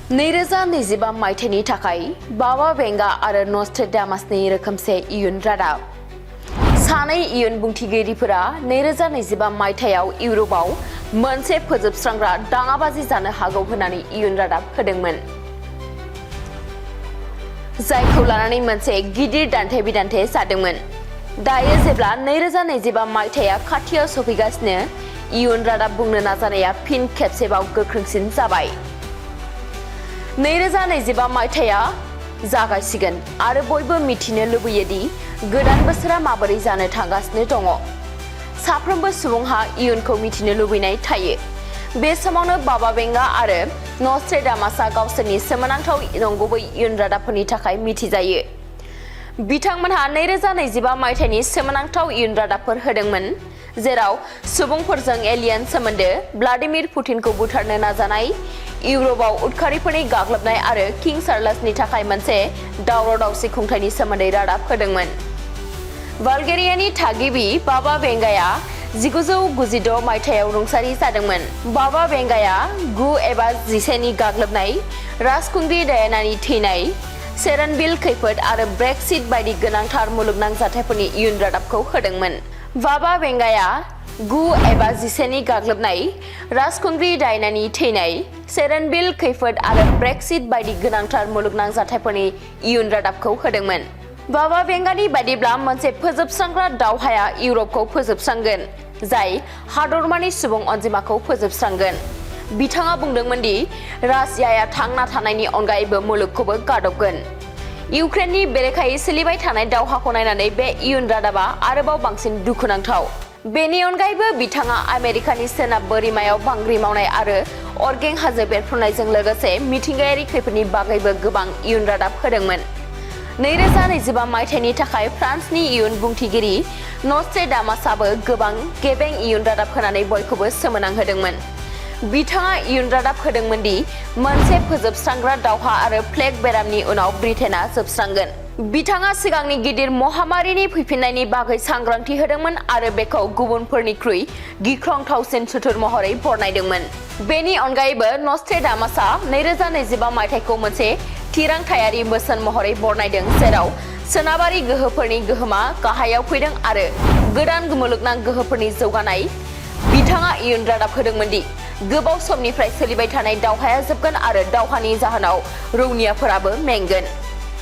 2025 मायथाइनि थाखाय बाबा वेंगा आरो नस्ट्रेडामासनि रोखोमसे इयुन रादाब। सानै इयुन बुंथिगिरिफोरा 2025 मायथाइयाव इउर'पआव मोनसे फोजोबस्रांग्रा दाङाबाजि जानो हागौ होननानै इयुन रादाब होदोंमोन, जायखौ लानानै मोनसे गिदिर दान्थे-बिदान्थे जादोंमोन। दायो जेब्ला 2025 मायथाइया खाथियाव सफैगासिनो, इयुन रादाब बुंनो नाजानाया फिन खेबसेबाव गोख्रोंसिन जाबाय। 2025 मायथाइया जागायसिगोन आरो बयबो मिथिनो लुबैयो दि गोदान बोसोरा माबोरै जानो थांगासिनो दङ। साफ्रोमबो सुबुंहा इयुनखौ मिथिनो लुबैनाय थायो। बे समावनो बाबा वेंगा आरो नस्ट्रेडामासआ गावसोरनि सोमोनांथाव नंगुबै इयुन रादाबफोरनि थाखाय मिथिजायो। बिथांमोनहा 2025 मायथाइनि सोमोनांथाव इयुन रादाबफोर होदोंमोन, जेराव सुबुंफोरजों एलियन सोमोन्दो, व्लादिमिर पुतिनखौ बुथारनो नाजानाय, इउर'पआव उदखारिफोरनि गाग्लोबनाय आरो किं चार्ल्सनि थाखाय मोनसे दावराव-दावसि खुंथायनि सोमोन्दै रादाब होदोंमोन। बाल्गेरियानि थागिबि बाबा वेंगाया 1996 मायथाइयाव रुंसारि जादोंमोन। बाबा वेंगाया 9 एबा 11 नि गाग्लोबनाय, राजखुंग्रि डायानानि थैनाय, सेरेनविल खैफोद आरो ब्रेक्सिट बायदि गोनांथार मुलुगनां जाथायफोरनि इयुन रादाबखौ होदोंमोन। बाबा वेंगाया 9 एबा 11 नि गाग्लोबनाय, राजखुंग्रि डायनानि थैनाय, सेरेनविल खैफोद आरो ब्रेक्सिट बायदि गोनांथार मुलुगनां जाथायफोरनि इयुन रादाबखौ होदोंमोन। बाबा वेंगानि बायदिब्ला मोनसे फोजोबस्रांग्रा दावहाया इउर'पखौ फोजोबस्रांगोन, जाय हादरमानि सुबुं अनजिमाखौ फोजोबस्रांगोन। बिथाङा बुंदोंमोन दि रासियाया थांना थानायनि अनगायैबो मुलुगखौबो गादबगोन। इउक्रेननि बेरेखायै सोलिबाय थानाय दावहाखौ नायनानै बे इयुन रादाबा आरोबाव बांसिन दुखुनांथाव। बेनि अनगायैबो बिथाङा आमेरिकानि सोनाब बोरिमायाव बांग्रि मावनाय आरो अरगें हाजो बेरफ्रुनायजों लोगोसे मिथिंगायारि खैफोदनि बागैबो गोबां इयुन रादाब होदोंमोन। 2025 मायथाइनि थाखाय फ्रान्सनि इयुन बुंथिगिरि नस्ट्रेडामासआबो गोबां गेबें इयुन रादाब होनानै बयखौबो सोमोनांहोदोंमोन। बिथाङा इयुन रादाब होदोंमोन दि मोनसे फोजोबस्रांग्रा दावहा आरो प्लेग बेरामनि उनाव ब्रिटेनआ जोबस्रांगोन। बिथाङा सिगांनि गिदिर महामारिनि फैफिन्नायनि बागै सांग्रांथि होदोंमोन आरो बेखौ गुबुनफोरनिख्रुइ गिख्रंथावसिन सुथुर महरै बरनायदोंमोन। बेनि अनगायैबो नस्ट्रेडामासआ 2025 मायथाइखौ मोनसे थिरांथायारि बोसोन महरै बरनायदों, जेराव सोनाबारि गोहोफोरनि गोहोमा गाहायाव फैदों आरो गोदान मुलुगनां गोहोफोरनि जौगानाय। बिथाङा इयुन रादाब होदोंमोन दि गोबाव समनिफ्राय सोलिबाय थानाय दावहाया जोबगोन आरो दावहानि जाहोनाव रौनियाफोराबो मेंगोन।